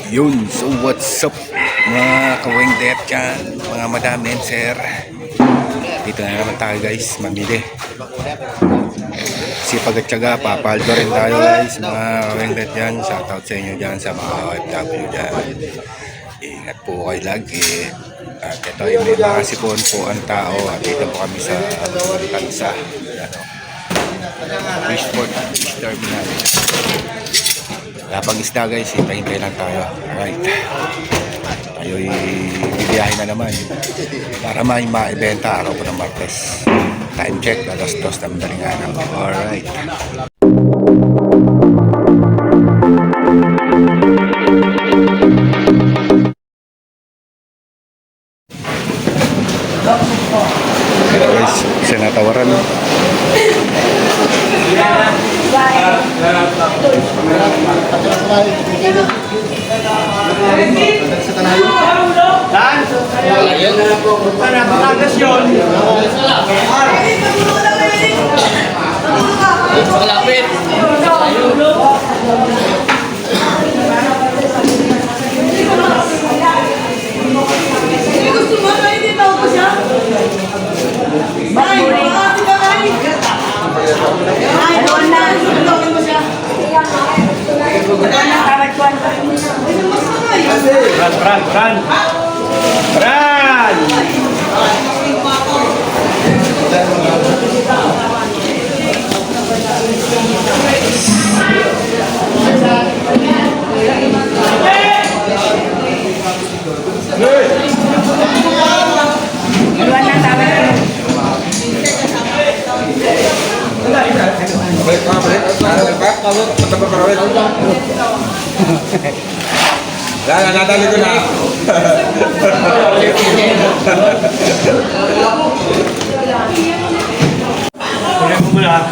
Yun, so what's up mga kawing det dyan, mga madam and sir. Dito na naman tayo guys, mamili. Sipag at syaga, papaldo rin tayo guys, mga kawing det dyan. Shoutout sa inyo dyan, sa mga OFW dyan. Ingat po kayo lagi. At ito ay may mga sipon po ang tao. At dito po kami sa Tansa. Fishport, fish terminal. Lapang isda guys, hintay-hintay lang tayo. Alright. Tayo'y bibiyahin na naman para may maibenta araw po ng Martes. Time check, alas 2 ng madaling araw. Alright. Ito guys, sinatawaran. Nadali ko na. Kunin mo muna.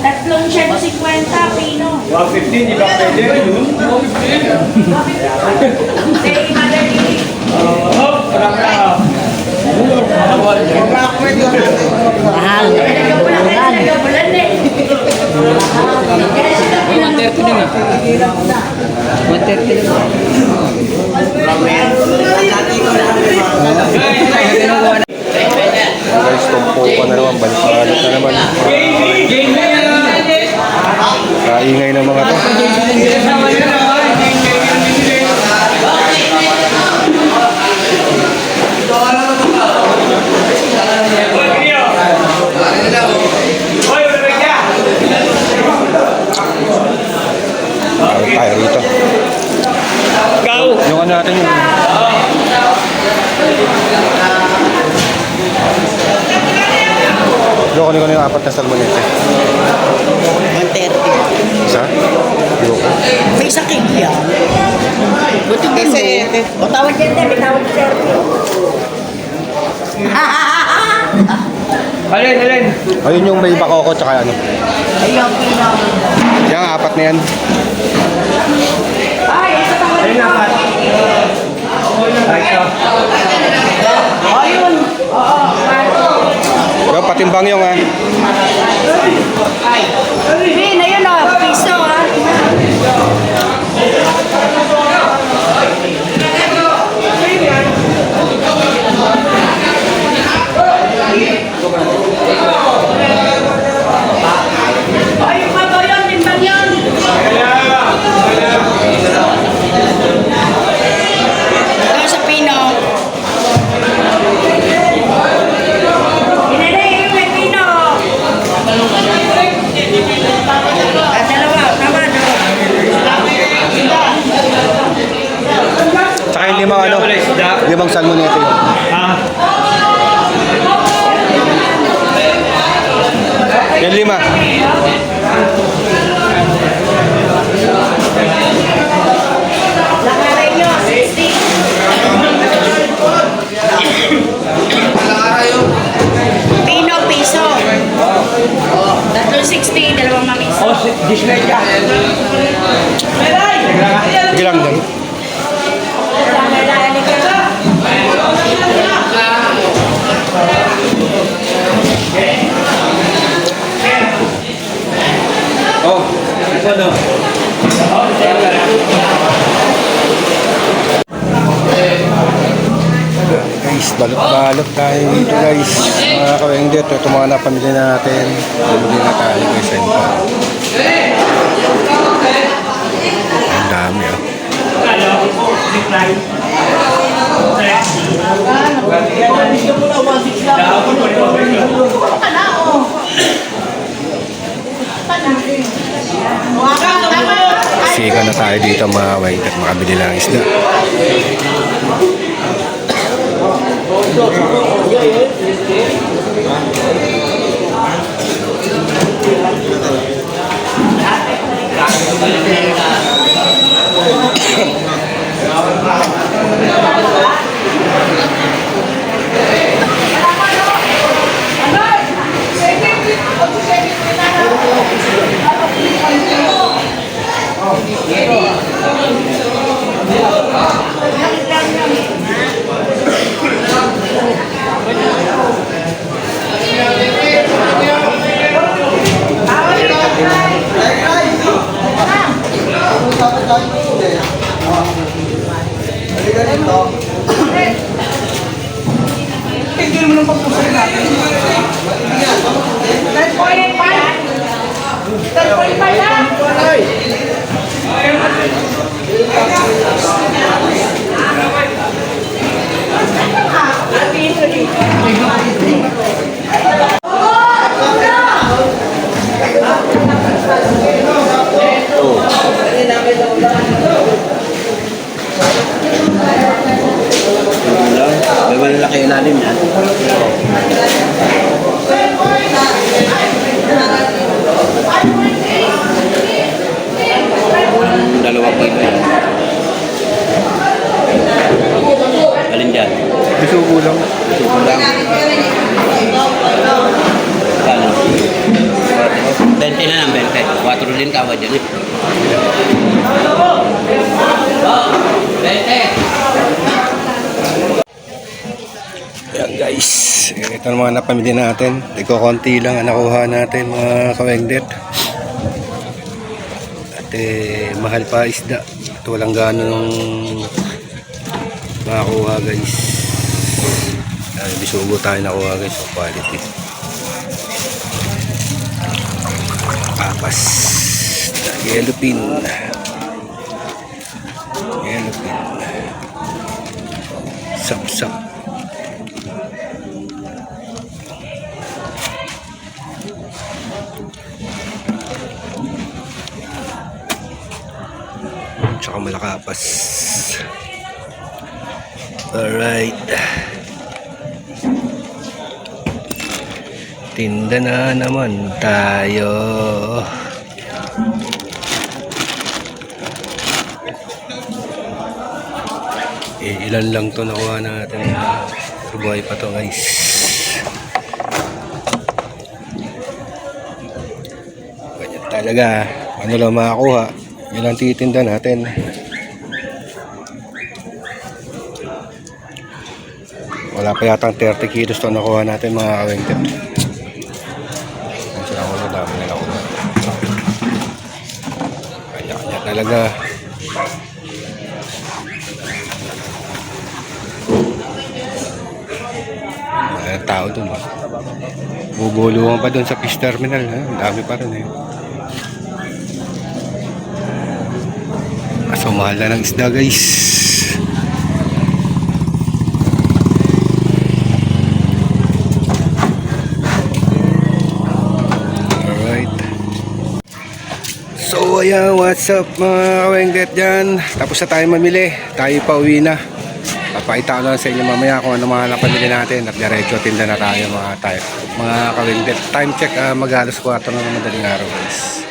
Tatlong 150 pino. 150, di ba pwede yun? 150. Say, madali. Mahal. Bulan eh. 130 din ah. 130 din. Guys, tumpukan na naman, balik na naman. Kaingay ng mga to. Tayo rito. Yung ano natin yun. Yung ano yung apat na salmonete. 130. Isa? Yung. May isa kilo yan. Buti din mo. O tawag yan din, may tawag sir. Alin. Ayun yung may bakoko tsaka ano. Ayun, pinang. Yung apat na yan. Ay, isa tawag Alin na, Pat? Ayun. Oo. Yung patimbang yung ah. Bin, ayun o. Piso ha. Ayun pa ba yun? Timbang yun. Ito sa pino. Inanay, may pino. limang salmonete yun. Yan 5. Lakareño, 60. Pino, piso. Tatlong 60, dalawang mamis. Sige lang dyan. Guys, balot-balot tayo dito guys. Mga kawengdet, ito mga napamili natin. Bumili na tayo guys. Ayun pa. Ang dami ah. Sika na tayo dito mga kawengdet. Makabili lang ng isda. May malalaki ilalim yan. Dalawa po ito yan. Alin dyan? Bisugo lang. Suko lang. Kano? 20 na lang, 20. 4 din kawa dyan eh. 20! Ayan guys, ito ang mga napamili natin. Iko konti lang ang nakuha natin mga kawengdet. At mahal pa isda. At walang ganong makakuha guys. Bisugo tayo nakuha guys. So quality. Papas. Yellow pin. Yellow pin. Sap-sap. Tsaka malakapas. Alright. Tinda na naman tayo. Ilan lang to nakuha natin. Buhay pa to guys. Ganyan talaga. Ano lang makakuha. Yan ang titinda natin. Wala pa yata 30 kilos to nakuha natin mga kawengdet. Sila ko na dami na nakuha. Kanya-kanya talaga. May tao dun. Bubuluhan pa dun sa fish terminal. Ang dami pa rin eh. So mahal na ng isda guys. Alright. So ayan, what's up mga kawengdet dyan. Tapos na tayo mamili. Tayo pa uwi na. Pakita ko lang sa inyo mamaya kung ano mga napamili natin at diretso tinda na tayo mga kawindet. Time check, mag-alas 4 na ng madaling araw guys.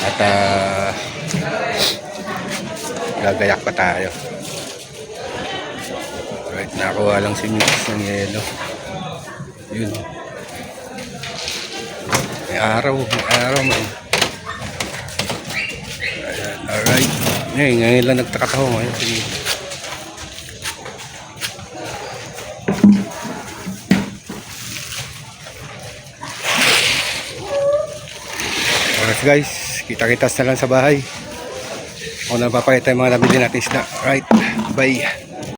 At gagayak pa tayo. Alright, nakuha lang si Mix ng yelo. Yun. May araw man. Ayan, alright. Ngayon lang nagtakataho ngayon. Sige. Alright guys, kita-kitas na lang sa bahay. Kung napapakita yung mga nabili natin isda. Alright, bye.